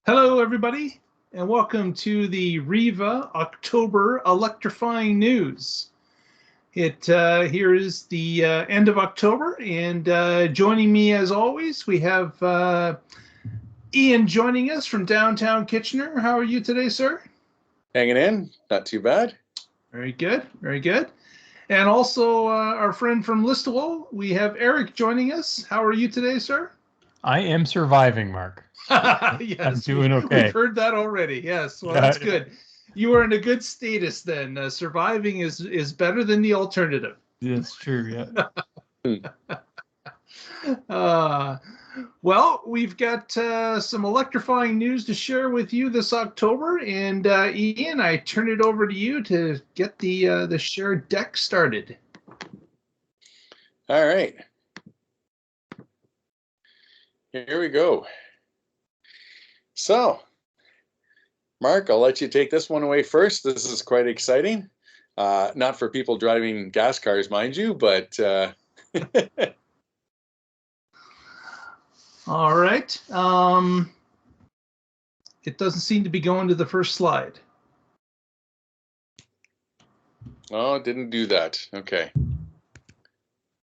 Hello, everybody, and welcome to the WREVA October Electrifying News. Here is the end of October, and joining me as always, we have Ian joining us from downtown Kitchener. How are you today, sir? Hanging in, not too bad. Very good, very good. And also our friend from Listowel, we have Eric joining us. How are you today, sir? I am surviving, Mark. Yes, I'm doing okay. We've heard that already. Yes, well, that's good. You are in a good status then. Surviving is better than the alternative. That's true, yeah. Well, we've got some electrifying news to share with you this October. And Ian, I turn it over to you to get the shared deck started. All right. Here we go. So, Mark, I'll let you take this one away first. This is quite exciting. Not for people driving gas cars, mind you, but... All right. It doesn't seem to be going to the first slide. Oh, it didn't do that. Okay.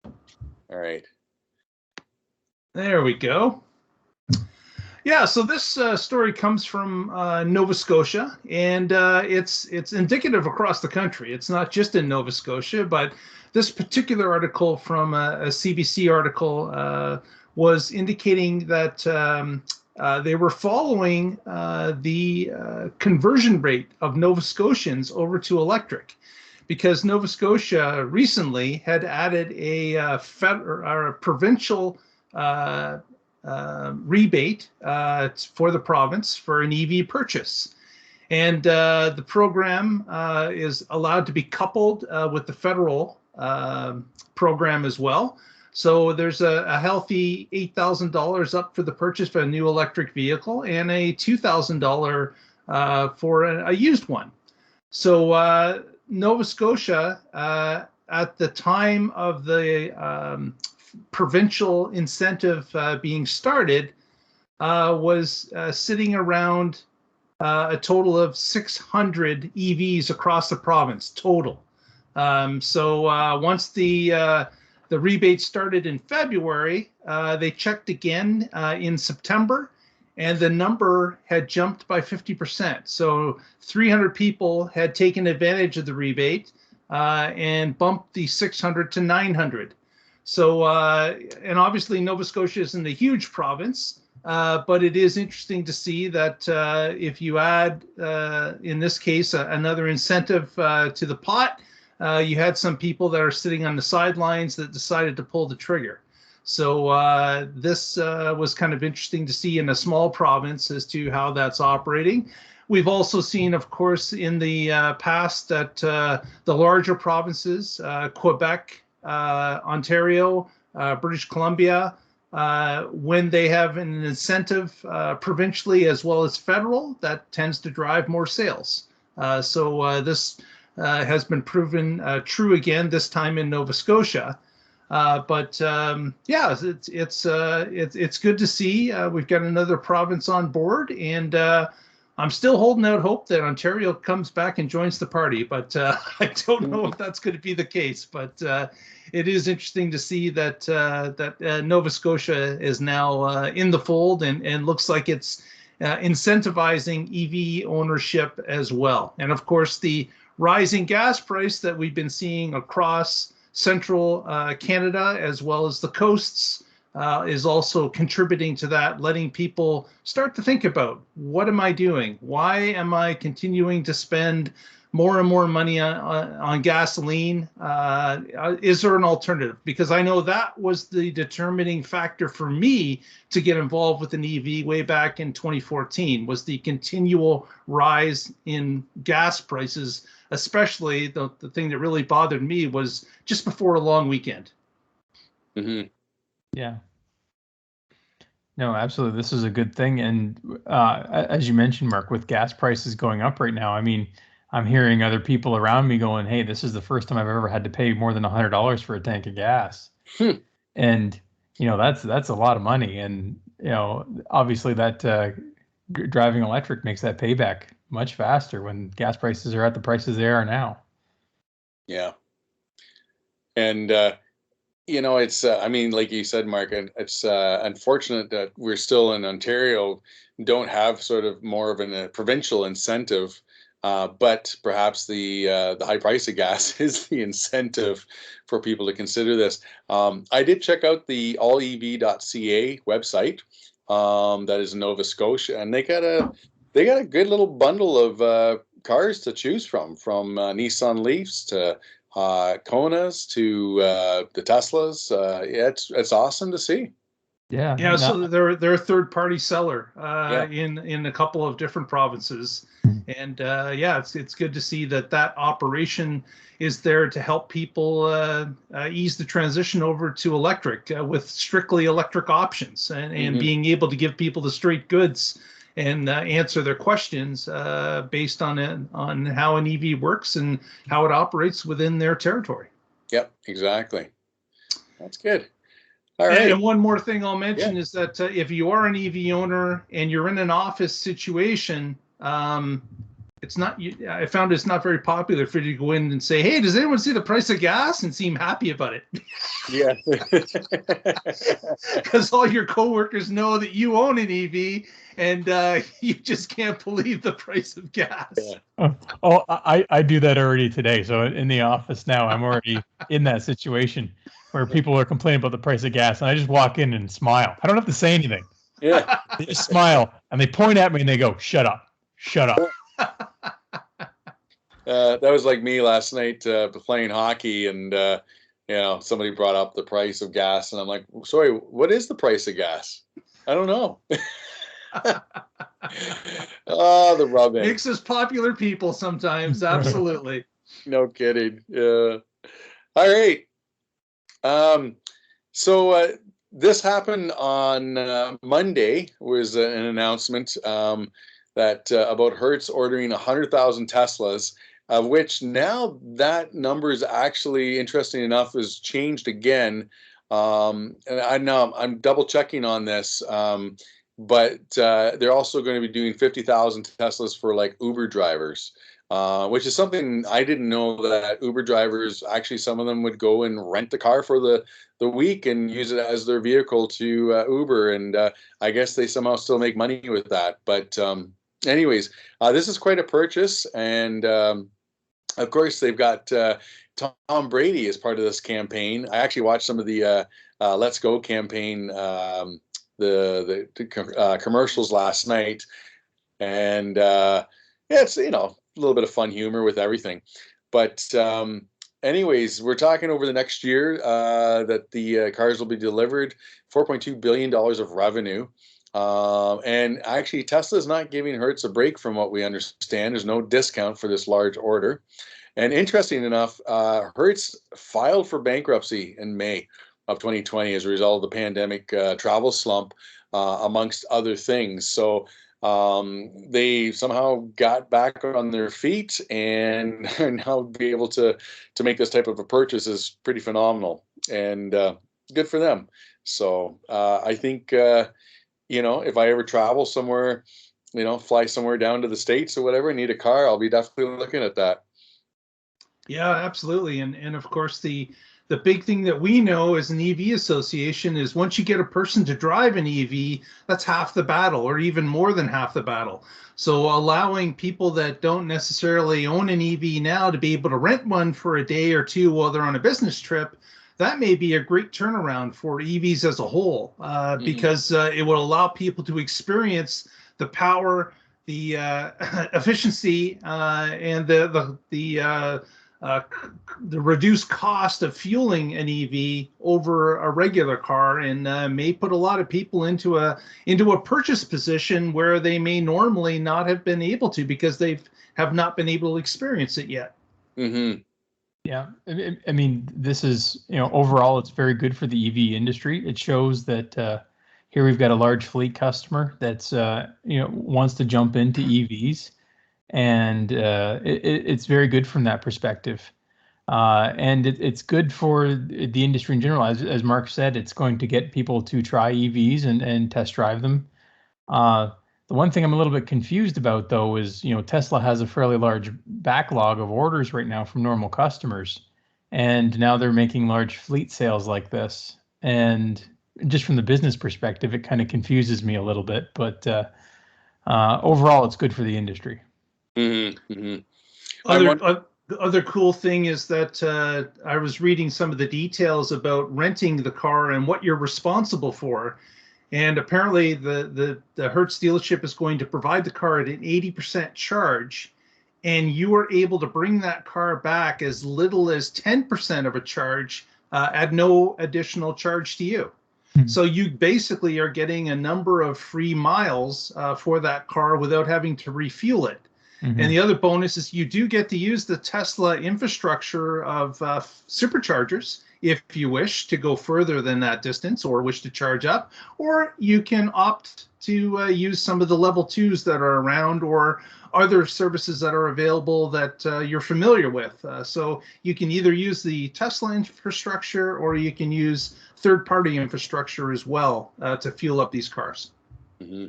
All right. There we go. Yeah, so this story comes from Nova Scotia, and it's indicative across the country. It's not just in Nova Scotia, but this particular article from a CBC article was indicating that they were following the conversion rate of Nova Scotians over to electric, because Nova Scotia recently had added a provincial rebate for the province for an EV purchase. And the program is allowed to be coupled with the federal program as well. So there's a healthy $8,000 up for the purchase for a new electric vehicle and a $2,000 for a used one. So Nova Scotia, at the time of the provincial incentive being started, was sitting around a total of 600 EVs across the province total. So once the rebate started in February, they checked again in September, and the number had jumped by 50%. So 300 people had taken advantage of the rebate and bumped the 600 to 900. So, and obviously Nova Scotia isn't a huge province, but it is interesting to see that if you add, in this case, another incentive to the pot, you had some people that are sitting on the sidelines that decided to pull the trigger. So this was kind of interesting to see in a small province as to how that's operating. We've also seen, of course, in the past that the larger provinces, Quebec, Ontario, British Columbia, when they have an incentive provincially as well as federal, that tends to drive more sales. So this has been proven true again, this time in Nova Scotia. But yeah, it's good to see. We've got another province on board, and I'm still holding out hope that Ontario comes back and joins the party, but I don't know if that's going to be the case. But it is interesting to see that Nova Scotia is now in the fold, and looks like it's incentivizing EV ownership as well. And of course, the rising gas price that we've been seeing across central Canada as well as the coasts is also contributing to that, letting people start to think about, what am I doing? Why am I continuing to spend more and more money on gasoline? Is there an alternative? Because I know that was the determining factor for me to get involved with an EV way back in 2014, was the continual rise in gas prices. Especially the thing that really bothered me was just before a long weekend. Mm-hmm. Yeah. No, absolutely. This is a good thing. And as you mentioned, Mark, with gas prices going up right now, I mean, I'm hearing other people around me going, hey, this is the first time I've ever had to pay more than $100 for a tank of gas. And, you know, that's a lot of money. And, you know, obviously that driving electric makes that payback much faster when gas prices are at the prices they are now. Yeah. And, it's, I mean, like you said, Mark, it's unfortunate that we're still in Ontario, don't have sort of more of a provincial incentive, but perhaps the high price of gas is the incentive for people to consider this. I did check out the allev.ca website, that is Nova Scotia, and they got a good little bundle of cars to choose from Nissan Leafs to Konas to the Teslas. Yeah, it's awesome to see. Yeah, so they're a third-party seller Yeah. in a couple of different provinces, and it's good to see that operation is there to help people ease the transition over to electric with strictly electric options, and being able to give people the straight goods and answer their questions based on how an EV works and how it operates within their territory. Yep, exactly. That's good. All right. And one more thing I'll mention is that if you are an EV owner and you're in an office situation, it's not. I found it's not very popular for you to go in and say, "Hey, does anyone see the price of gas?" and seem happy about it. Yeah. Because all your coworkers know that you own an EV, and you just can't believe the price of gas. Yeah. I do that already today. So in the office now, I'm already in that situation where people are complaining about the price of gas, and I just walk in and smile. I don't have to say anything. Yeah. They just smile and they point at me and they go, "Shut up, shut up." That was like me last night playing hockey, and somebody brought up the price of gas, and I'm like, "Sorry, what is the price of gas? I don't know." Oh, the rubbing makes us popular people sometimes. Absolutely. No kidding. Yeah. All right. So this happened on Monday. Was an announcement that about Hertz ordering 100,000 Teslas, of which now that number is actually, interesting enough, is changed again. And I know I'm double checking on this, but they're also going to be doing 50,000 Teslas for like Uber drivers. Which is something I didn't know, that Uber drivers, actually some of them would go and rent the car for the week and use it as their vehicle to Uber. And I guess they somehow still make money with that. But anyways, this is quite a purchase. And of course, they've got Tom Brady as part of this campaign. I actually watched some of the Let's Go campaign, the commercials last night. And it's, a little bit of fun humor with everything. But anyways, we're talking over the next year that the cars will be delivered, $4.2 billion of revenue. And actually, Tesla is not giving Hertz a break from what we understand. There's no discount for this large order. And interesting enough, Hertz filed for bankruptcy in May of 2020 as a result of the pandemic travel slump, amongst other things. So they somehow got back on their feet and are now be able to make this type of a purchase is pretty phenomenal, and good for them. So I think if I ever travel somewhere, fly somewhere down to the States or whatever, need a car, I'll be definitely looking at that. Yeah, absolutely. And of course, the big thing that we know as an EV association is once you get a person to drive an EV, that's half the battle, or even more than half the battle. So allowing people that don't necessarily own an EV now to be able to rent one for a day or two while they're on a business trip, that may be a great turnaround for EVs as a whole, because it will allow people to experience the power, the efficiency, and the reduced cost of fueling an EV over a regular car, and may put a lot of people into a purchase position where they may normally not have been able to, because they have not been able to experience it yet. Mm-hmm. Yeah, I mean, this is, overall, it's very good for the EV industry. It shows that here we've got a large fleet customer that's wants to jump into EVs. And it's very good from that perspective. And it's good for the industry in general. As Mark said, it's going to get people to try EVs and test drive them. The one thing I'm a little bit confused about, though, is, Tesla has a fairly large backlog of orders right now from normal customers, and now they're making large fleet sales like this. And just from the business perspective, it kind of confuses me a little bit. But overall, it's good for the industry. Mm-hmm. Mm-hmm. The other cool thing is that I was reading some of the details about renting the car and what you're responsible for. And apparently the Hertz dealership is going to provide the car at an 80% charge. And you are able to bring that car back as little as 10% of a charge at no additional charge to you. Mm-hmm. So you basically are getting a number of free miles for that car without having to refuel it. Mm-hmm. And the other bonus is you do get to use the Tesla infrastructure of superchargers if you wish to go further than that distance or wish to charge up, or you can opt to use some of the level 2s that are around or other services that are available that you're familiar with. So you can either use the Tesla infrastructure or you can use third-party infrastructure as well to fuel up these cars. Mm-hmm.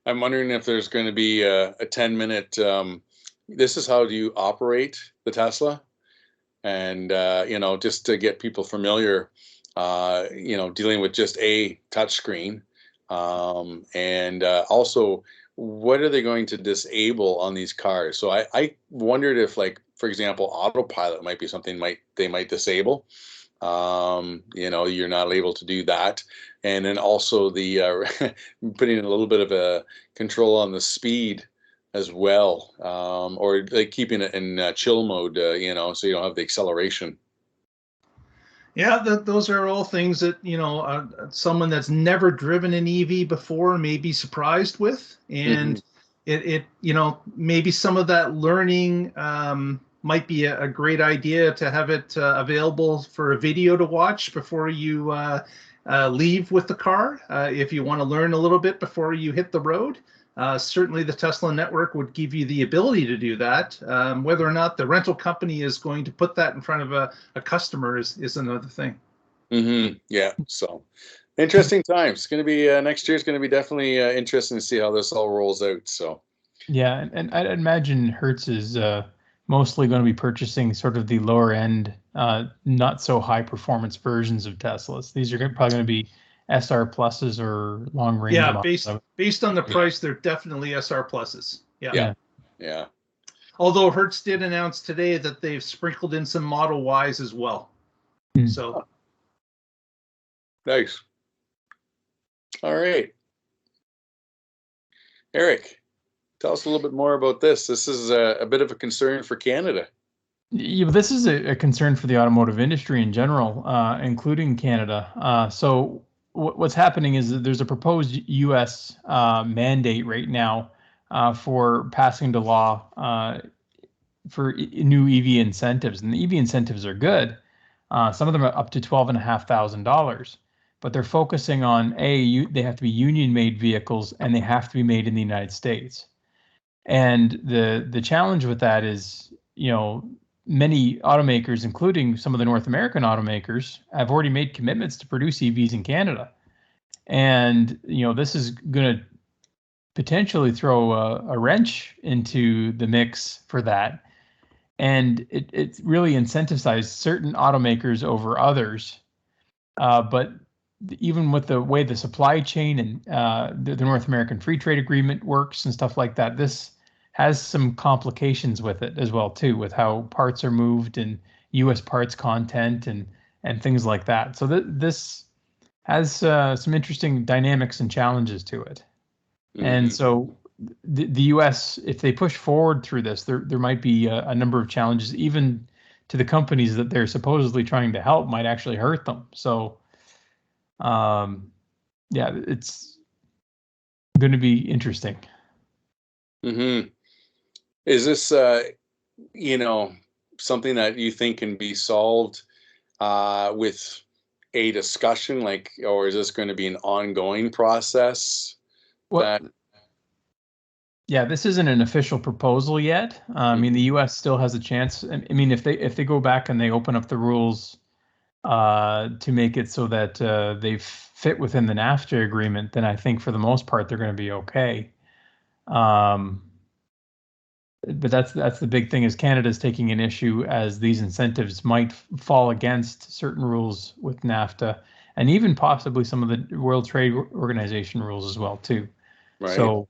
I'm wondering if there's going to be a 10-minute, this is how you operate the Tesla. And, just to get people familiar, dealing with just a touchscreen. And also, what are they going to disable on these cars? So I wondered if, like, for example, autopilot might be something they might disable. You're not able to do that. And then also the putting a little bit of a control on the speed as well, or like keeping it in chill mode, so you don't have the acceleration. Yeah, those are all things that, someone that's never driven an EV before may be surprised with. And it maybe some of that learning might be a great idea to have it available for a video to watch before you leave with the car. If you want to learn a little bit before you hit the road, certainly the Tesla network would give you the ability to do that. Whether or not the rental company is going to put that in front of a customer is another thing. Mm-hmm. Yeah. So interesting times. It's going to be next year. It's going to be definitely interesting to see how this all rolls out. So. Yeah, and I'd imagine Hertz is mostly going to be purchasing sort of the lower end, not so high performance versions of Teslas. These are probably going to be SR pluses or long range. Yeah, based on the price, they're definitely SR pluses. Yeah. Although Hertz did announce today that they've sprinkled in some Model Ys as well. So nice. All right, Eric, tell us a little bit more about this. This is a bit of a concern for Canada. Yeah, this is a concern for the automotive industry in general, including Canada. So what's happening is that there's a proposed U.S. Mandate right now for passing into law for new EV incentives. And the EV incentives are good. Some of them are up to $12,500. But they're focusing on, they have to be union-made vehicles and they have to be made in the United States. And the challenge with that is, many automakers, including some of the North American automakers, have already made commitments to produce EVs in Canada. And, this is going to potentially throw a wrench into the mix for that. And it really incentivizes certain automakers over others. But even with the way the supply chain and the North American Free Trade Agreement works and stuff like that, this has some complications with it as well too, with how parts are moved and U.S. parts content and things like that. So this has some interesting dynamics and challenges to it. Mm-hmm. And so the U.S., if they push forward through this, there might be a number of challenges, even to the companies that they're supposedly trying to help, might actually hurt them. So, it's going to be interesting. Mm-hmm. Is this, something that you think can be solved with a discussion, or is this going to be an ongoing process? Yeah, this isn't an official proposal yet. I mean, the U.S. still has a chance. I mean, if they go back and they open up the rules to make it so that they fit within the NAFTA agreement, then I think for the most part they're going to be okay. But that's the big thing, is Canada's taking an issue as these incentives might fall against certain rules with NAFTA, and even possibly some of the World Trade Organization rules as well too. Right. So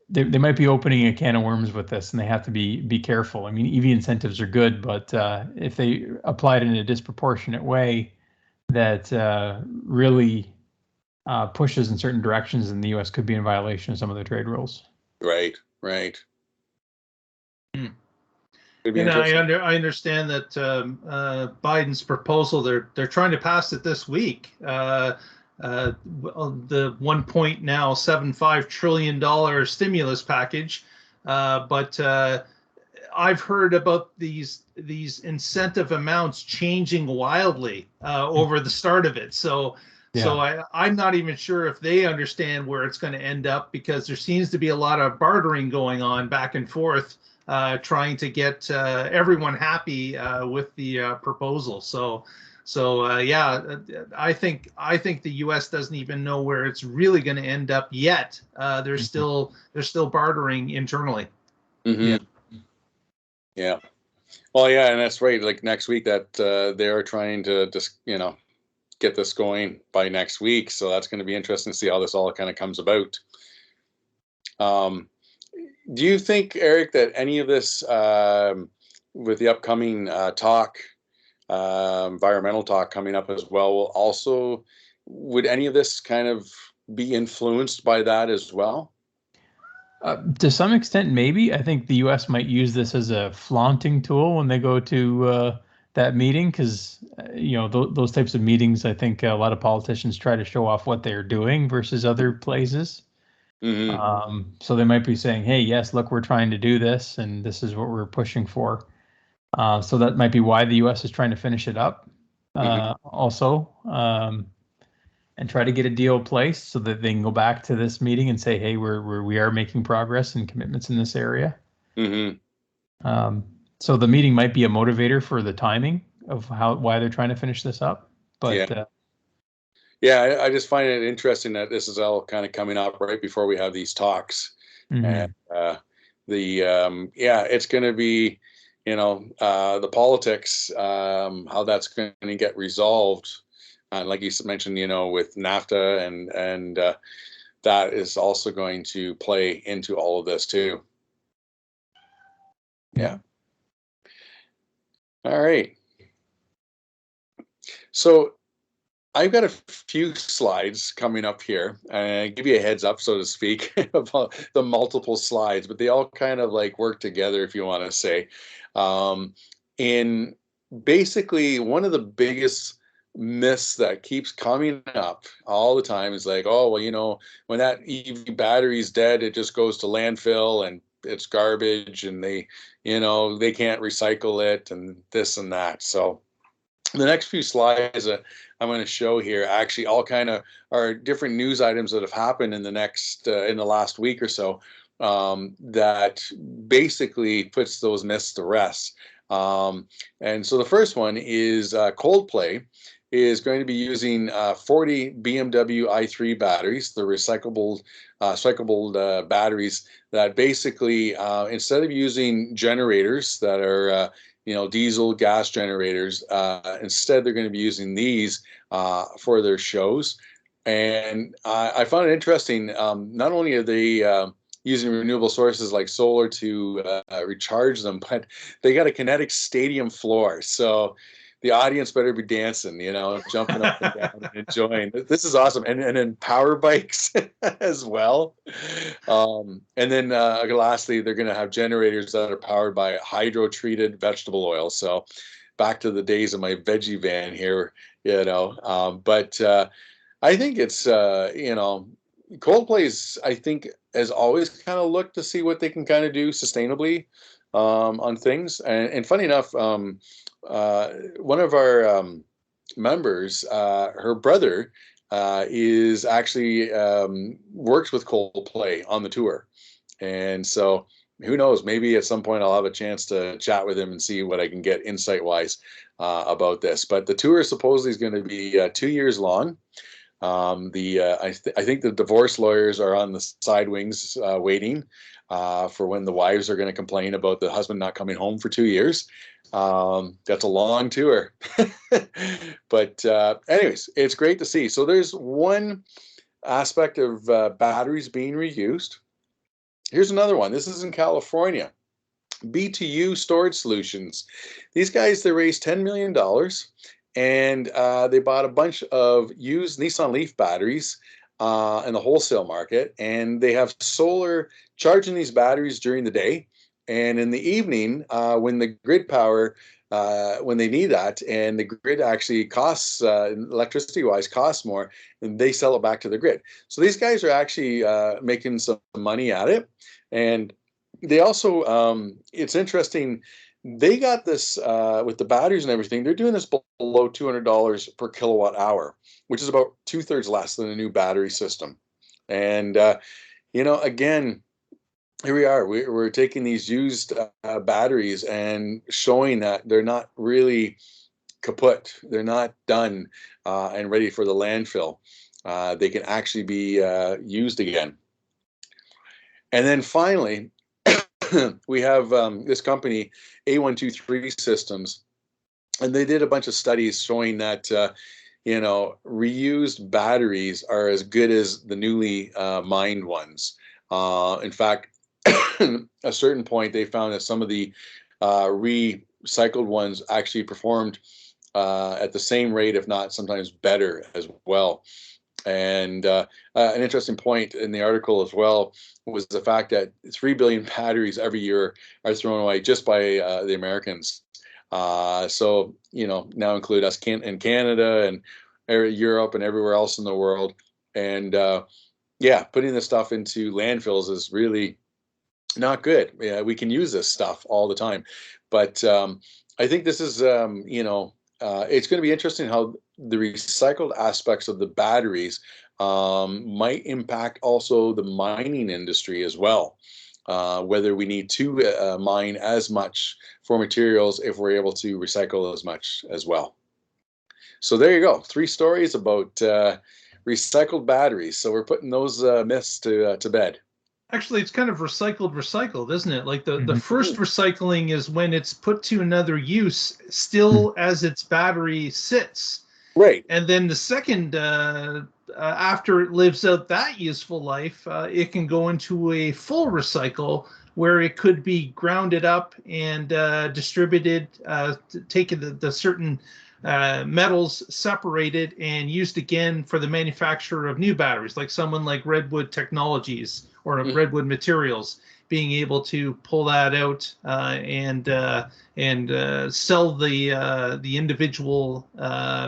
they might be opening a can of worms with this, and they have to be careful. I mean, EV incentives are good, but if they apply it in a disproportionate way that really pushes in certain directions, and the U.S. could be in violation of some of the trade rules. Right, right. And I understand that Biden's proposal, they're trying to pass it this week. The $1.75 trillion stimulus package, but I've heard about these incentive amounts changing wildly over the start of it. So I'm not even sure if they understand where it's going to end up, because there seems to be a lot of bartering going on back and forth, trying to get everyone happy with the proposal. So I think the U.S. doesn't even know where it's really going to end up yet. They're still bartering internally. Mm-hmm. Yeah. Well, yeah, and that's right. Like next week, that they are trying to just get this going by next week. So that's going to be interesting to see how this all kind of comes about. Do you think, Eric, that any of this, with the upcoming environmental talk coming up as well, would any of this kind of be influenced by that as well? To some extent, maybe. I think the U.S. might use this as a flaunting tool when they go to that meeting, because those types of meetings, I think a lot of politicians try to show off what they're doing versus other places. Mm-hmm. So they might be saying, hey, yes, look, we're trying to do this, and this is what we're pushing for. So that might be why the U.S. is trying to finish it up also, and try to get a deal placed so that they can go back to this meeting and say, hey, we are making progress and commitments in this area. Mm-hmm. So the meeting might be a motivator for the timing of why they're trying to finish this up. But yeah, I just find it interesting that this is all kind of coming up right before we have these talks. Mm-hmm. And it's going to be, the politics, how that's going to get resolved. And like you mentioned, with NAFTA and that is also going to play into all of this too. Yeah. All right. So I've got a few slides coming up here, and give you a heads up, so to speak, about the multiple slides, but they all kind of like work together, if you want to say. In basically, one of the biggest myths that keeps coming up all the time is like, oh, well, when that EV battery is dead, it just goes to landfill and it's garbage, and they can't recycle it, and this and that. So the next few slides I'm going to show here actually all kind of are different news items that have happened in the last week or so, that basically puts those myths to rest. And so the first one is Coldplay is going to be using 40 BMW i3 batteries, the recyclable batteries that basically, instead of using generators that are diesel gas generators, instead they're going to be using these for their shows. And I found it interesting. Not only are they using renewable sources like solar to recharge them, but they got a kinetic stadium floor. So the audience better be dancing, jumping up and down and enjoying. This is awesome. And then power bikes as well. And then lastly, they're going to have generators that are powered by hydro-treated vegetable oil. So back to the days of my veggie van here, but I think it's, Coldplay's, I think, has always kind of looked to see what they can kind of do sustainably on things. And funny enough, one of our members, her brother is actually works with Coldplay on the tour. And so who knows? Maybe at some point I'll have a chance to chat with him and see what I can get insight-wise about this. But the tour supposedly is going to be 2 years long. I think the divorce lawyers are on the side wings waiting for when the wives are going to complain about the husband not coming home for 2 years. That's a long tour. But anyways, it's great to see. So there's one aspect of batteries being reused. Here's another one. This is in California. B2U Storage Solutions. These guys, they raised $10 million and they bought a bunch of used Nissan Leaf batteries in the wholesale market, and they have solar charging these batteries during the day, and in the evening when the grid power when they need that, and the grid actually costs electricity wise costs more, and they sell it back to the grid. So these guys are actually making some money at it. And they also it's interesting, they got this with the batteries and everything, they're doing this below $200 per kilowatt hour, which is about 2/3 less than a new battery system. And again, here we are. We're taking these used batteries and showing that they're not really kaput. They're not done and ready for the landfill. They can actually be used again. And then finally, we have this company, A123 Systems, and they did a bunch of studies showing that reused batteries are as good as the newly mined ones. In fact, at a certain point, they found that some of the recycled ones actually performed at the same rate, if not sometimes better as well. And an interesting point in the article as well was the fact that 3 billion batteries every year are thrown away just by the Americans. So, now include us in Canada and Europe and everywhere else in the world. And putting this stuff into landfills is really not good. Yeah, we can use this stuff all the time. But I think this is, it's going to be interesting how the recycled aspects of the batteries might impact also the mining industry as well. Whether we need to mine as much for materials if we're able to recycle as much as well. So there you go. 3 stories about recycled batteries. So we're putting those myths to bed. Actually, it's kind of recycled, isn't it? Like the first recycling is when it's put to another use still as its battery sits. Right. And then the second, after it lives out that useful life, it can go into a full recycle where it could be grounded up and distributed, taking the certain metals separated and used again for the manufacture of new batteries, like someone like Redwood Technologies or Redwood Materials being able to pull that out and sell the individual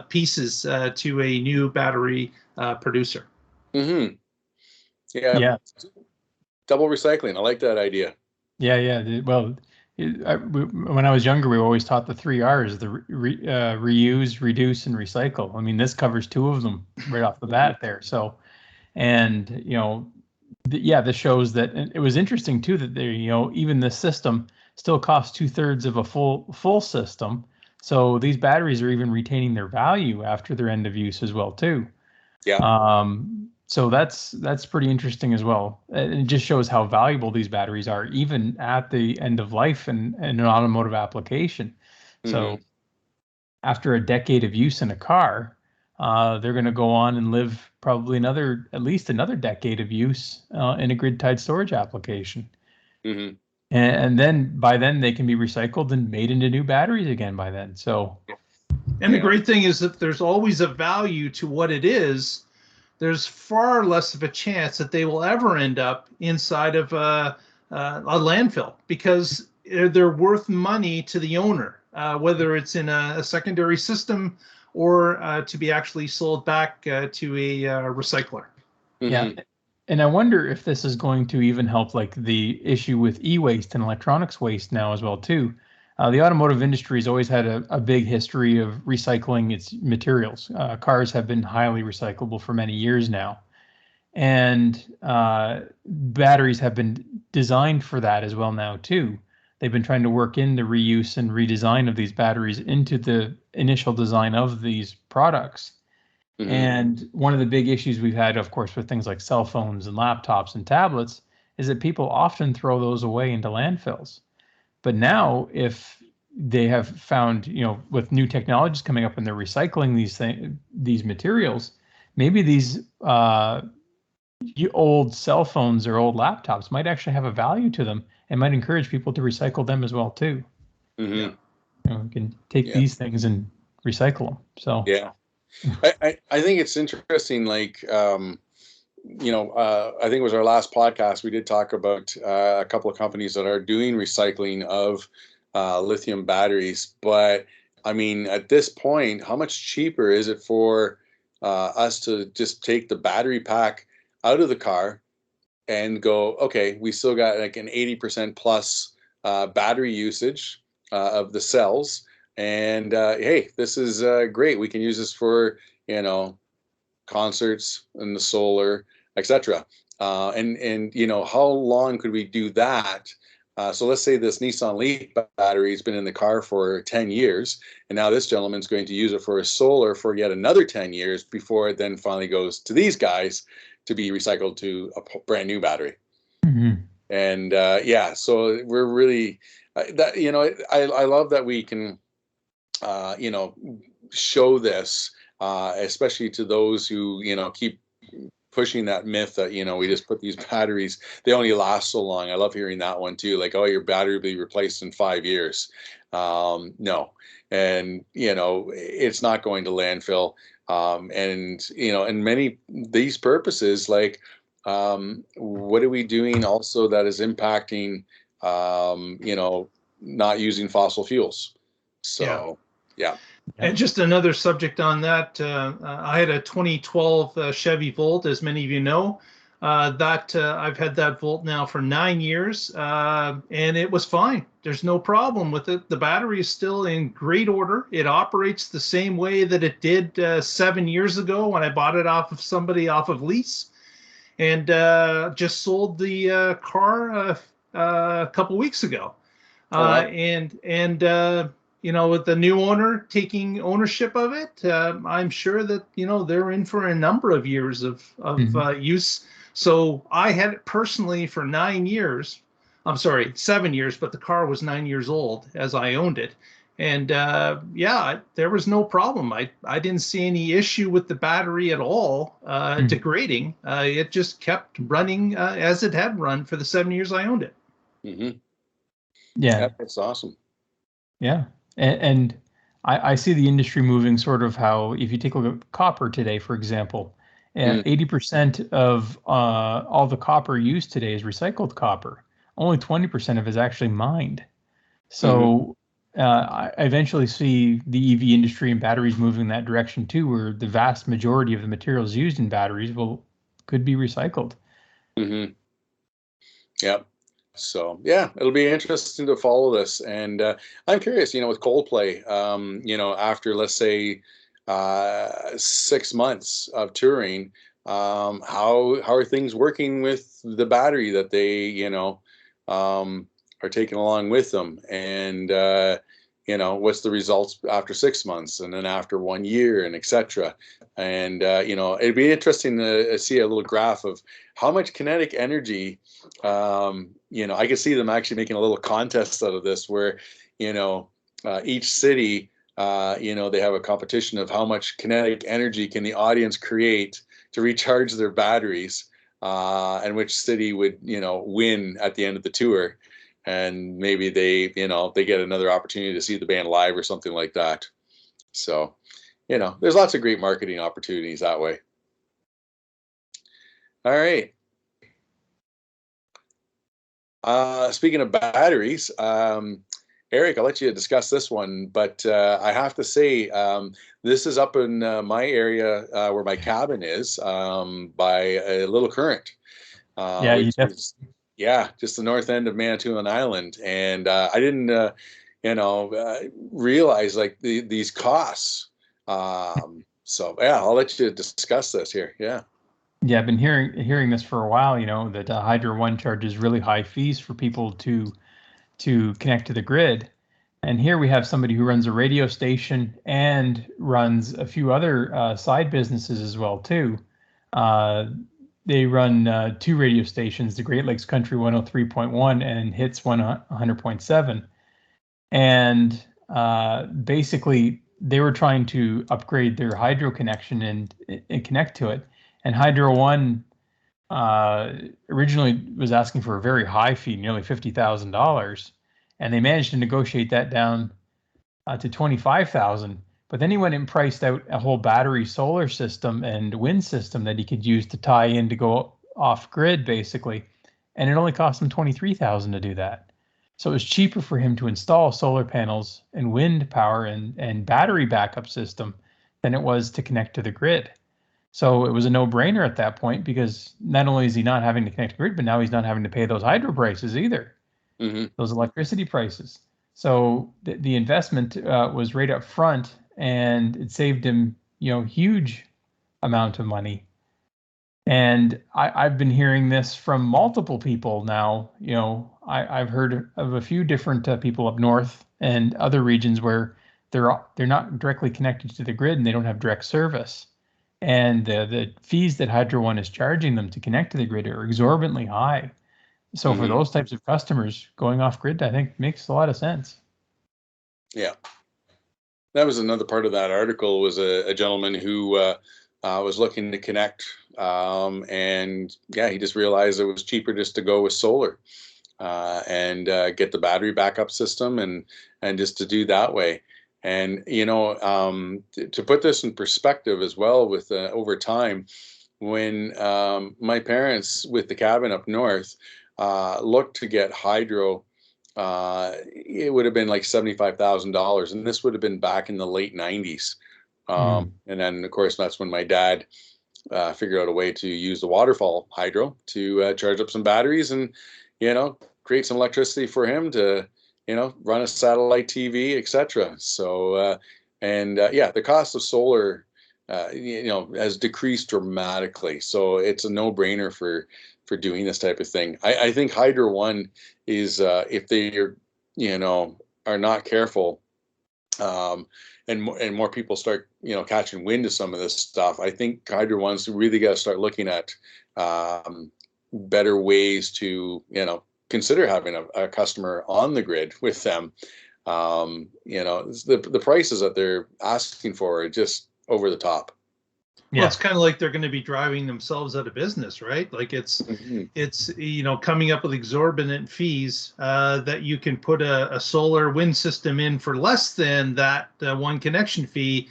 pieces to a new battery producer. Mm-hmm. Yeah. Double recycling. I like that idea. Yeah. Well, when I was younger, we were always taught the 3 R's: the reuse, reduce, and recycle. I mean, this covers 2 of them right off the bat there. So, and this shows that. And it was interesting too that there, even this system still costs 2/3 of a full system. So these batteries are even retaining their value after their end of use as well too. Yeah. So that's pretty interesting as well. And it just shows how valuable these batteries are, even at the end of life in an automotive application. So after a decade of use in a car, they're going to go on and live probably at least another decade of use in a grid-tied storage application. Mm-hmm. And then by then they can be recycled and made into new batteries again by then. So, and the great thing is that there's always a value to what it is. There's far less of a chance that they will ever end up inside of a landfill because they're worth money to the owner, whether it's in a secondary system or to be actually sold back to a recycler. Mm-hmm. Yeah. And I wonder if this is going to even help like the issue with e-waste and electronics waste now as well too. The automotive industry has always had a big history of recycling its materials. Cars have been highly recyclable for many years now. And batteries have been designed for that as well now too. They've been trying to work in the reuse and redesign of these batteries into the initial design of these products. Mm-hmm. And one of the big issues we've had, of course, with things like cell phones and laptops and tablets is that people often throw those away into landfills. But now, if they have found, with new technologies coming up and they're recycling these materials, maybe these old cell phones or old laptops might actually have a value to them and might encourage people to recycle them as well too. Mm-hmm. We can take these things and recycle them. So yeah, I think it's interesting. Like I think it was our last podcast. We did talk about a couple of companies that are doing recycling of lithium batteries. But I mean, at this point, how much cheaper is it for us to just take the battery pack out of the car and go, okay, we still got like an 80% plus battery usage of the cells. And hey, this is great. We can use this for, concerts and the solar, etc. And how long could we do that? So let's say this Nissan Leaf battery has been in the car for 10 years, and now this gentleman's going to use it for a solar for yet another 10 years before it then finally goes to these guys to be recycled to a brand new battery. Mm-hmm. And so we're really I love that we can show this, especially to those who keep pushing that myth that we just put these batteries, they only last so long. I love hearing that one too, like, oh, your battery will be replaced in 5 years. No. And it's not going to landfill. And many these purposes, like what are we doing also that is impacting not using fossil fuels? So yeah. And just another subject on that, I had a 2012 Chevy Volt, as many of you know. I've had that Volt now for 9 years, and it was fine. There's no problem with it. The battery is still in great order. It operates the same way that it did 7 years ago when I bought it off of somebody off of lease, and just sold the car a couple weeks ago. Wow. With the new owner taking ownership of it, I'm sure that, they're in for a number of years of use. So I had it personally for 9 years. I'm sorry, 7 years, but the car was 9 years old as I owned it. And there was no problem. I didn't see any issue with the battery at all degrading. It just kept running as it had run for the 7 years I owned it. Mm-hmm. Yeah, that's awesome. Yeah. And I see the industry moving sort of how, if you take a look at copper today, for example, 80% of all the copper used today is recycled copper. Only 20% of it is actually mined. So I eventually see the EV industry and batteries moving in that direction too, where the vast majority of the materials used in batteries could be recycled. Mm-hmm. Yep. So yeah, it'll be interesting to follow this, and I'm curious, with Coldplay, after let's say 6 months of touring, how are things working with the battery that they are taking along with them, and what's the results after 6 months, and then after 1 year, and etc. And it'd be interesting to see a little graph of how much kinetic energy. I could see them actually making a little contest out of this, where each city, they have a competition of how much kinetic energy can the audience create to recharge their batteries, and which city would win at the end of the tour. And maybe they get another opportunity to see the band live or something like that. So, there's lots of great marketing opportunities that way. All right. Speaking of batteries, Eric, I'll let you discuss this one, but I have to say, this is up in my area where my cabin is, by a Little Current. Just the north end of Manitoulin Island, and I didn't, realize like these costs. So yeah, I'll let you discuss this here. Yeah. Yeah, I've been hearing this for a while. You know that Hydro One charges really high fees for people to connect to the grid. And here we have somebody who runs a radio station and runs a few other side businesses as well too. Uh, they run two radio stations, the Great Lakes Country 103.1 and Hits 100.7. And basically, they were trying to upgrade their hydro connection and connect to it. And Hydro One originally was asking for a very high fee, nearly $50,000, and they managed to negotiate that down to 25,000. But then he went and priced out a whole battery solar system and wind system that he could use to tie in to go off grid, basically, and it only cost him 23,000 to do that. So it was cheaper for him to install solar panels and wind power and battery backup system than it was to connect to the grid. So it was a no-brainer at that point, because not only is he not having to connect to the grid, but now he's not having to pay those hydro prices either, those electricity prices. So the investment was right up front, and it saved him, huge amount of money. And I've been hearing this from multiple people now. I've heard of a few different people up north and other regions where they're not directly connected to the grid and they don't have direct service. And the fees that Hydro One is charging them to connect to the grid are exorbitantly high. So for those types of customers, going off grid, I think, makes a lot of sense. Yeah. That was another part of that article, was a gentleman who was looking to connect. And yeah, he just realized it was cheaper just to go with solar and get the battery backup system and just to do that way. And, to put this in perspective as well, with over time, when my parents with the cabin up north looked to get hydro, it would have been like $75,000. And this would have been back in the late 90s. And then, of course, that's when my dad figured out a way to use the waterfall hydro to charge up some batteries and, create some electricity for him to, run a satellite TV, etc. So, the cost of solar, has decreased dramatically. So it's a no-brainer for doing this type of thing. I think Hydro One is, if they are not careful, and more people start, catching wind of some of this stuff, I think Hydro One's really got to start looking at better ways to, consider having a customer on the grid with them. The prices that they're asking for are just over the top. Well, it's kind of like they're going to be driving themselves out of business, right? Like it's coming up with exorbitant fees that you can put a solar wind system in for less than that one connection fee.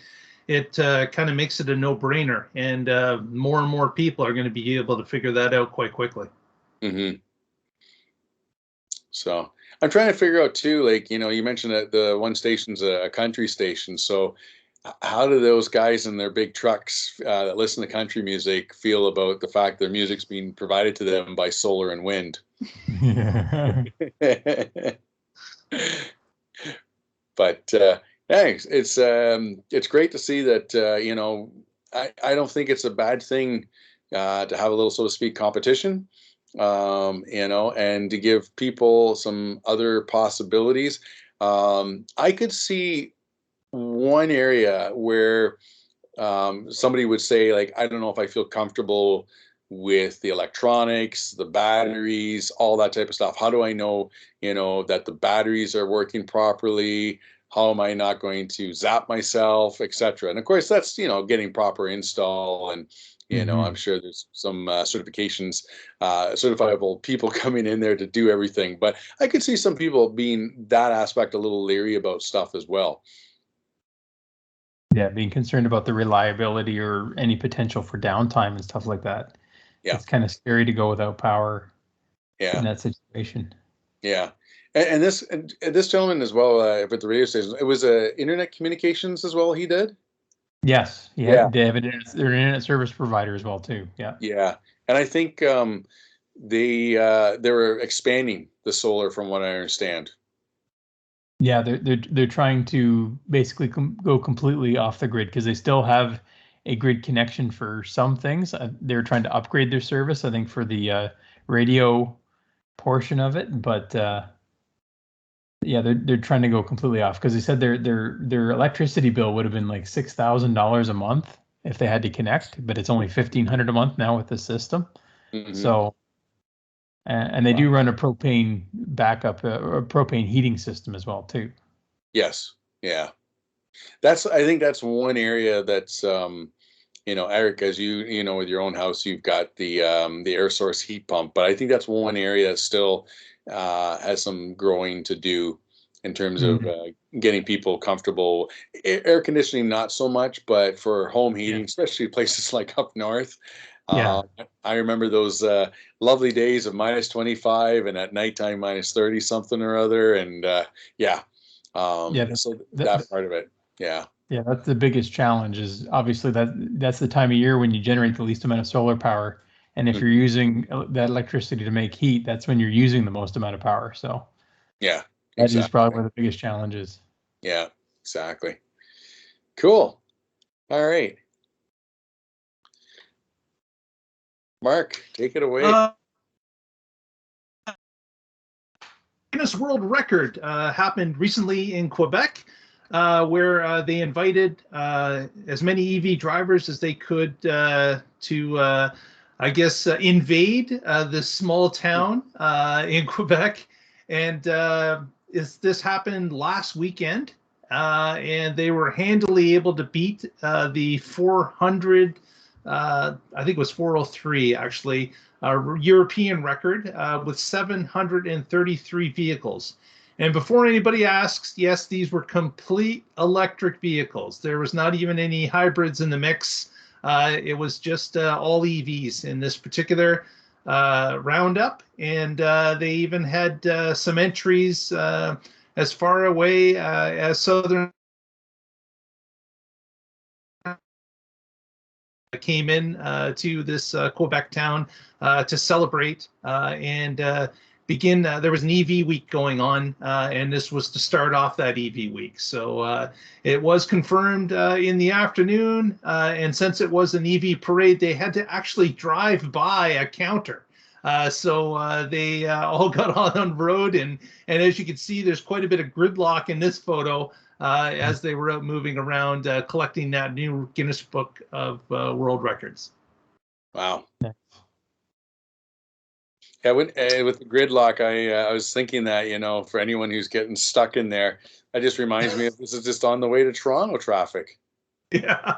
It kind of makes it a no-brainer, and more and more people are going to be able to figure that out quite quickly. So I'm trying to figure out too, like, you mentioned that the one station's a country station. So how do those guys in their big trucks that listen to country music feel about the fact their music's being provided to them by solar and wind? But thanks. It's great to see that, I don't think it's a bad thing to have a little, so to speak, competition. And to give people some other possibilities. I could see one area where somebody would say, like, I don't know if I feel comfortable with the electronics, the batteries, all that type of stuff. How do I know, that the batteries are working properly? How am I not going to zap myself, etc.? And of course, that's, getting proper install and, I'm sure there's some certifications, certifiable people coming in there to do everything. But I could see some people being that aspect a little leery about stuff as well. Yeah, being concerned about the reliability or any potential for downtime and stuff like that. Yeah, it's kind of scary to go without power. Yeah, in that situation. Yeah, and this gentleman as well with the radio station, it was internet communications as well. He did. Yes, yeah. They have they're an internet service provider as well too. Yeah, and I think they were expanding the solar, from what I understand. Yeah, they're trying to basically go completely off the grid, because they still have a grid connection for some things. They're trying to upgrade their service, I think, for the radio portion of it, but yeah, they're trying to go completely off because they said their electricity bill would have been like $6,000 a month if they had to connect, but it's only $1,500 a month now with the system. Mhm. So, and they do run a propane backup or propane heating system as well too. Yes. Yeah. I think that's one area that's, Eric, as you know, with your own house, you've got the air source heat pump, but I think that's one area that still has some growing to do in terms of getting people comfortable. Air conditioning, not so much, but for home heating, especially places like up north. I remember those lovely days of -25 and at nighttime -30 something or other, and so that part of it. Yeah, that's the biggest challenge. Is obviously that's the time of year when you generate the least amount of solar power, and if you're using that electricity to make heat, that's when you're using the most amount of power. So yeah, that is probably where the biggest challenge is. Yeah, exactly. Cool. All right, Mark, take it away. Guinness World Record happened recently in Quebec, where they invited as many EV drivers as they could to, I guess, invade this small town in Quebec. And this happened last weekend, and they were handily able to beat the 400, I think it was 403 actually, European record with 733 vehicles. And before anybody asks, yes, these were complete electric vehicles. There was not even any hybrids in the mix. It was just all EVs in this particular roundup. And they even had some entries as far away as southern came in to this Quebec town to celebrate and begin. There was an EV week going on, and this was to start off that EV week. So it was confirmed in the afternoon, and since it was an EV parade, they had to actually drive by a counter. So they all got on the road, and as you can see, there's quite a bit of gridlock in this photo as they were out moving around, collecting that new Guinness Book of World Records. Wow. Yeah, with the gridlock, I was thinking that, for anyone who's getting stuck in there, that just reminds me of this is just on the way to Toronto traffic. Yeah.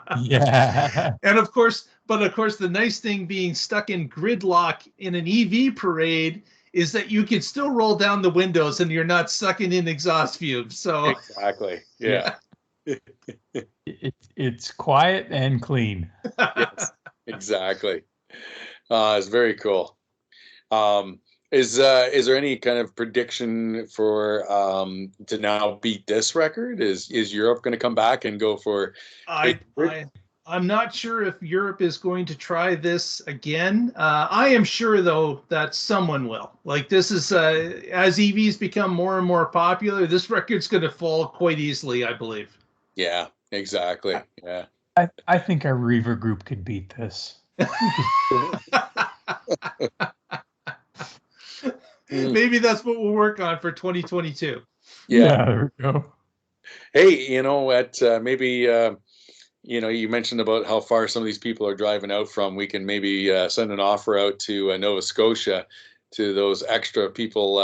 And of course, the nice thing being stuck in gridlock in an EV parade is that you can still roll down the windows and you're not sucking in exhaust fumes. So exactly, yeah. It's quiet and clean. Yes, exactly. It's very cool. Is there any kind of prediction for to now beat this record? Is Europe going to come back and go for? I'm not sure if Europe is going to try this again. I am sure, though, that someone will. Like, this is as EVs become more and more popular, this record's going to fall quite easily, I believe. Yeah, exactly. Yeah. I think our REVA group could beat this. Maybe that's what we'll work on for 2022. Yeah, there we go. Hey, maybe you mentioned about how far some of these people are driving out from. We can maybe send an offer out to Nova Scotia, to those extra people,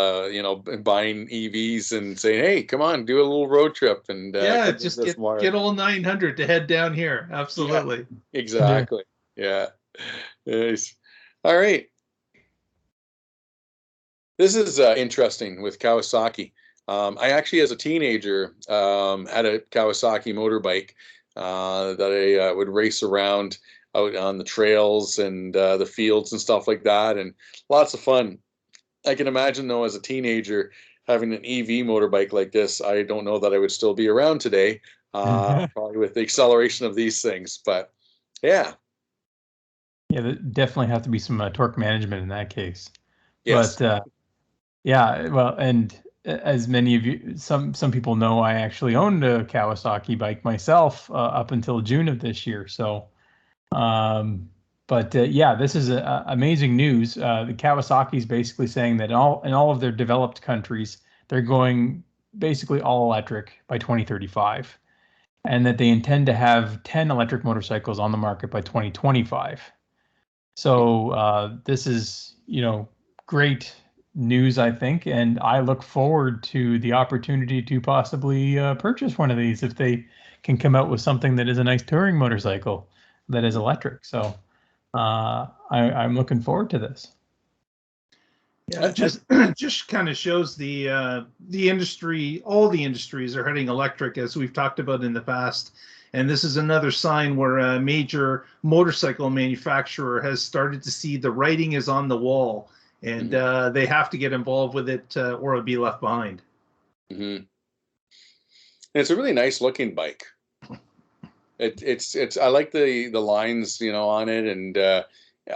buying EVs and saying, hey, come on, do a little road trip. And just get all 900 to head down here. Absolutely. Yeah, exactly. Yeah. Nice. All right. This is interesting with Kawasaki. I actually, as a teenager, had a Kawasaki motorbike that I would race around out on the trails and the fields and stuff like that, and lots of fun. I can imagine, though, as a teenager, having an EV motorbike like this, I don't know that I would still be around today, probably with the acceleration of these things. But yeah. Yeah, there definitely have to be some torque management in that case. Yes. But yeah, well, and as many of you, some people know, I actually owned a Kawasaki bike myself up until June of this year. So Yeah, this is amazing news. The Kawasaki is basically saying that in all of their developed countries, they're going basically all electric by 2035, and that they intend to have 10 electric motorcycles on the market by 2025. So this is, great news, I think, and I look forward to the opportunity to possibly purchase one of these if they can come out with something that is a nice touring motorcycle that is electric. So I'm looking forward to this. Yeah, it just kind of shows the industry. All the industries are heading electric, as we've talked about in the past. And this is another sign where a major motorcycle manufacturer has started to see the writing is on the wall, and they have to get involved with it or it'll be left behind. Mm-hmm. It's a really nice looking bike. It's I like the lines, on it, and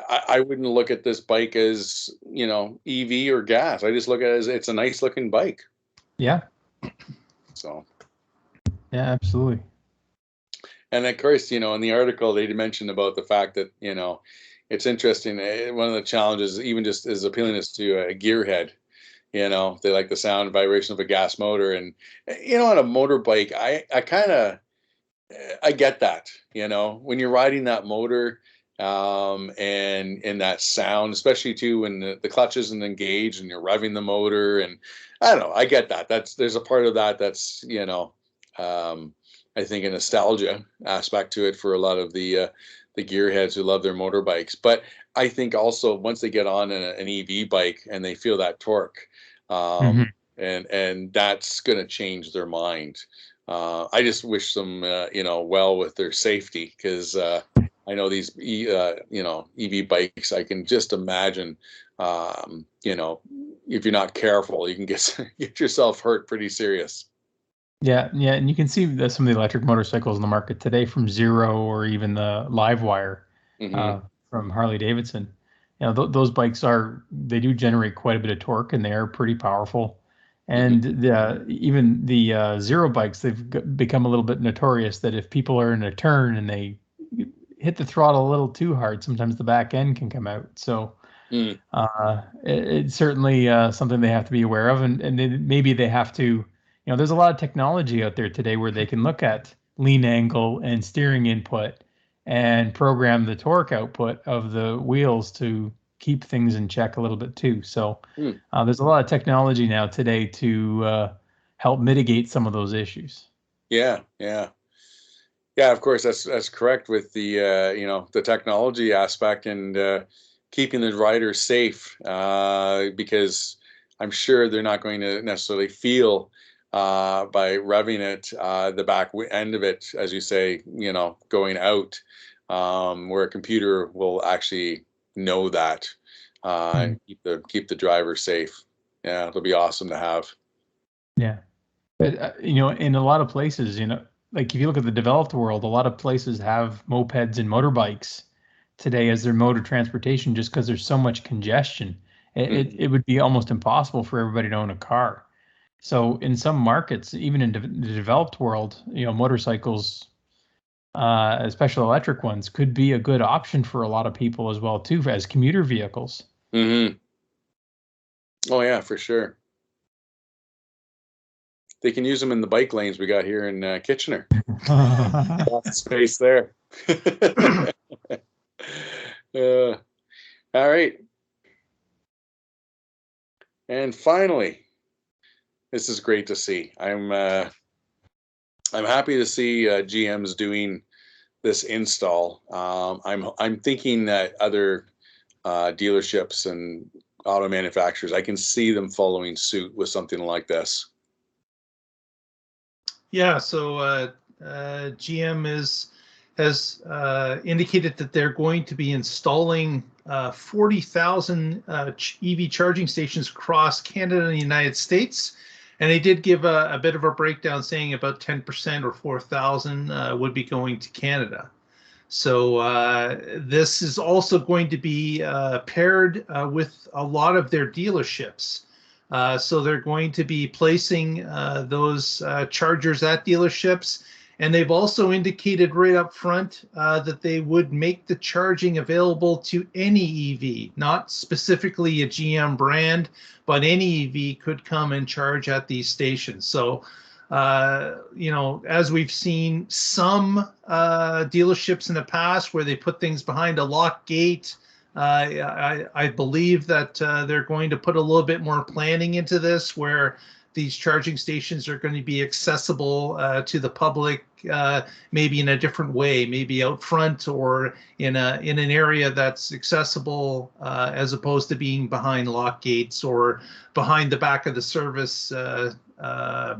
I wouldn't look at this bike as, EV or gas. I just look at it as it's a nice looking bike. Yeah. So. Yeah, absolutely. And of course, in the article, they mentioned about the fact that, it's interesting. One of the challenges, even just as appealing as to a gearhead, they like the sound and vibration of a gas motor. And, on a motorbike, I get that, when you're riding that motor, and that sound, especially too when the clutch isn't engaged and you're revving the motor, and I don't know, I get that. There's a part of that that's, I think a nostalgia aspect to it for a lot of the gearheads who love their motorbikes. But I think also once they get on an EV bike and they feel that torque, and that's going to change their mind. I just wish them, well with their safety, because I know these, EV bikes, I can just imagine, if you're not careful, you can get yourself hurt pretty serious. Yeah, and you can see some of the electric motorcycles in the market today from Zero or even the Livewire from Harley Davidson. Those bikes they do generate quite a bit of torque, and they are pretty powerful. And even the Zero bikes, they've become a little bit notorious that if people are in a turn and they hit the throttle a little too hard, sometimes the back end can come out. So it's certainly something they have to be aware of, and maybe they have to. There's a lot of technology out there today where they can look at lean angle and steering input and program the torque output of the wheels to keep things in check a little bit too. So there's a lot of technology now today to help mitigate some of those issues. Yeah. Of course, that's correct with the the technology aspect and keeping the rider safe, because I'm sure they're not going to necessarily feel by revving it, the back end of it, as you say, going out, where a computer will actually know that and keep the driver safe. Yeah, it'll be awesome to have. Yeah, but in a lot of places, like if you look at the developed world, a lot of places have mopeds and motorbikes today as their mode of transportation, just because there's so much congestion. It would be almost impossible for everybody to own a car. So in some markets, even in the developed world, motorcycles, especially electric ones, could be a good option for a lot of people as well too, as commuter vehicles. Oh yeah, for sure. They can use them in the bike lanes we got here in Kitchener. Lots of space there. All right. And finally, this is great to see. I'm happy to see GM's doing this install. I'm thinking that other dealerships and auto manufacturers, I can see them following suit with something like this. Yeah. So GM has indicated that they're going to be installing 40,000 EV charging stations across Canada and the United States. And they did give a bit of a breakdown saying about 10% or 4,000 would be going to Canada. So this is also going to be paired with a lot of their dealerships. So they're going to be placing those chargers at dealerships, And they've also indicated right up front that they would make the charging available to any EV, not specifically a GM brand, but any EV could come and charge at these stations. So, as we've seen some dealerships in the past where they put things behind a locked gate, I believe that they're going to put a little bit more planning into this, where these charging stations are going to be accessible to the public, maybe in a different way, maybe out front or in an area that's accessible, as opposed to being behind lock gates or behind the back of the service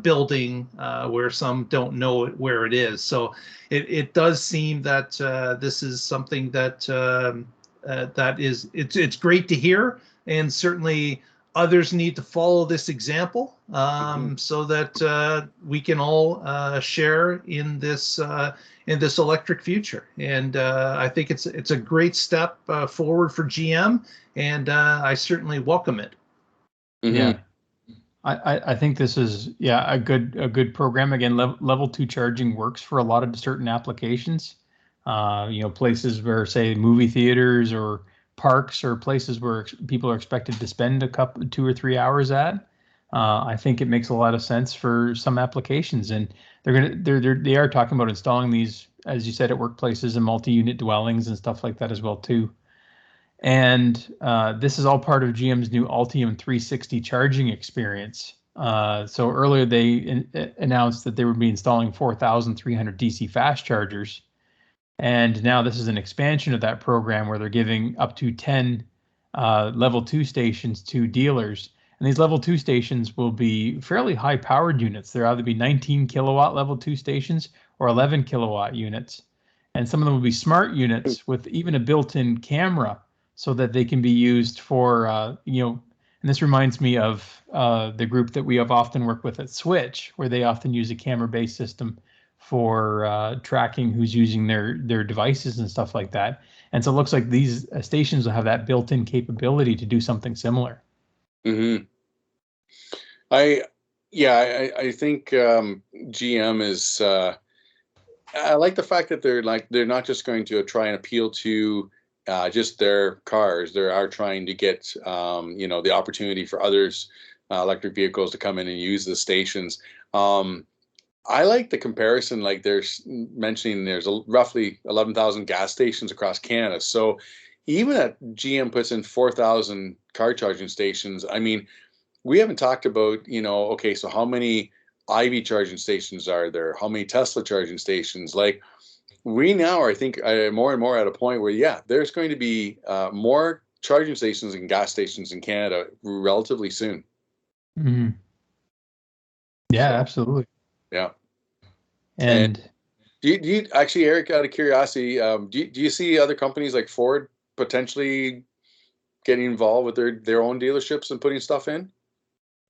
building, where some don't know where it is. So it does seem that this is something that it's great to hear, and certainly others need to follow this example, so that we can all share in this electric future. And I think it's a great step forward for GM, and I certainly welcome it. Yeah, I think this is a good program. Again, level 2 charging works for a lot of certain applications. Places where, say, movie theaters or parks or places where people are expected to spend 2 or 3 hours at. I think it makes a lot of sense for some applications, and they are talking about installing these, as you said, at workplaces and multi-unit dwellings and stuff like that as well too. And this is all part of GM's new Ultium 360 charging experience. So earlier they announced that they would be installing 4,300 DC fast chargers. And now this is an expansion of that program where they're giving up to 10 level 2 stations to dealers. And these level 2 stations will be fairly high powered units. They'll either be 19 kilowatt level 2 stations or 11 kilowatt units. And some of them will be smart units with even a built-in camera, so that they can be used for, and this reminds me of the group that we have often worked with at Switch, where they often use a camera-based system for tracking who's using their devices and stuff like that. And so it looks like these stations will have that built-in capability to do something similar. Mm-hmm. I think GM is. I like the fact that they're not just going to try and appeal to just their cars. They are trying to get the opportunity for others, electric vehicles, to come in and use the stations. I like the comparison, like there's mentioning there's roughly 11,000 gas stations across Canada. So even at GM puts in 4,000 car charging stations, I mean, we haven't talked about, okay, so how many IV charging stations are there? How many Tesla charging stations? Like, we now are, I think, more and more at a point where, there's going to be more charging stations and gas stations in Canada relatively soon. Mm-hmm. Yeah, absolutely. Yeah. And do you actually, Eric, out of curiosity, do you see other companies like Ford potentially getting involved with their own dealerships and putting stuff in?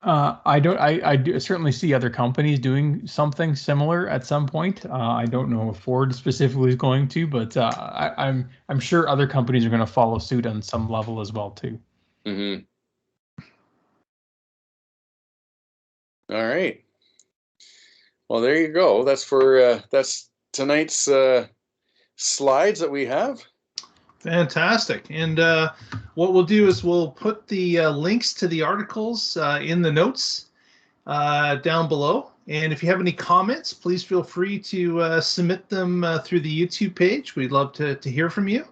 I don't. I do certainly see other companies doing something similar at some point. I don't know if Ford specifically is going to, but I'm sure other companies are going to follow suit on some level as well too. Mm-hmm. All right. Well, there you go. That's tonight's slides that we have. Fantastic. And what we'll do is we'll put the links to the articles in the notes down below. And if you have any comments, please feel free to submit them through the YouTube page. We'd love to hear from you.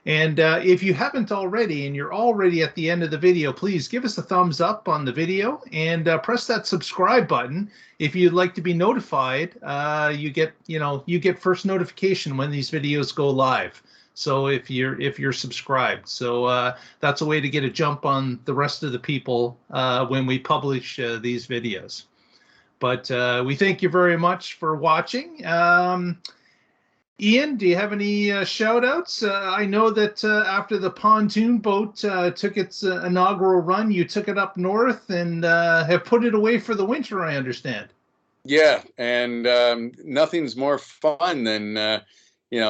And if you haven't already, and you're already at the end of the video, please give us a thumbs up on the video and press that subscribe button. If you'd like to be notified, you get first notification when these videos go live. So if you're subscribed, so that's a way to get a jump on the rest of the people when we publish these videos. But we thank you very much for watching. Ian, do you have any shout outs? I know that after the pontoon boat took its inaugural run, you took it up north and have put it away for the winter, I understand. Yeah, and nothing's more fun than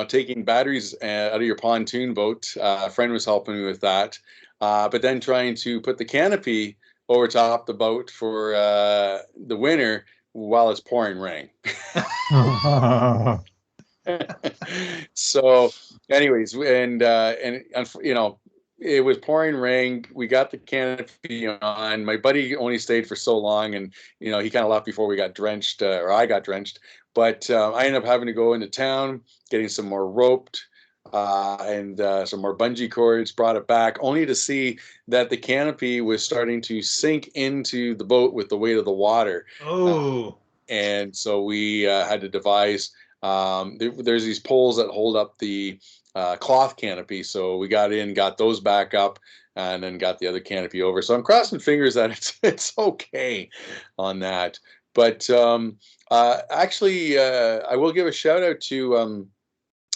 taking batteries out of your pontoon boat. A friend was helping me with that, but then trying to put the canopy over top the boat for the winter while it's pouring rain. So anyways, and you know, it was pouring rain. We got the canopy on. My buddy only stayed for so long, and you know, he kind of left before we got drenched, or I got drenched. But I ended up having to go into town, getting some more roped, and some more bungee cords, brought it back, only to see that the canopy was starting to sink into the boat with the weight of the water. Oh. And so we had to devise, there's these poles that hold up the cloth canopy. So we got those back up, and then got the other canopy over. So I'm crossing fingers that it's okay on that. But actually, I will give a shout out to,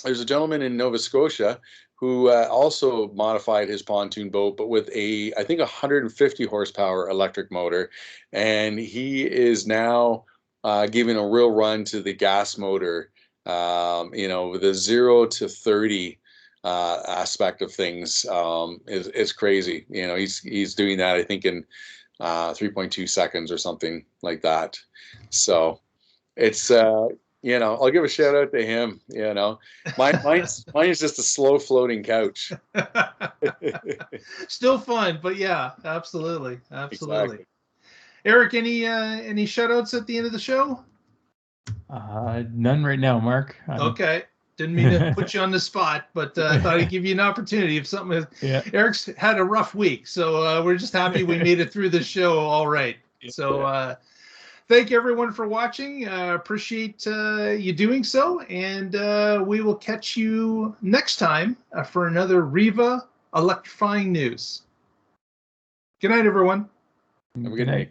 there's a gentleman in Nova Scotia who also modified his pontoon boat, but with I think 150 horsepower electric motor. And he is now giving a real run to the gas motor, you know, with a 0 to 30 aspect of things. Is crazy. You know, he's doing that, I think, in 3.2 seconds or something like that. So it's, you know, I'll give a shout out to him. You know, mine's just a slow floating couch. Still fun, but yeah, absolutely. Exactly. Eric, any shout outs at the end of the show? None right now, Mark. Okay. Didn't mean to put you on the spot, but I thought I'd give you an opportunity if something. Yeah. Eric's had a rough week, so we're just happy we made it through the show all right. So thank everyone for watching. Appreciate you doing so, and we will catch you next time for another REVA Electrifying News. Good night, everyone. Have a good night.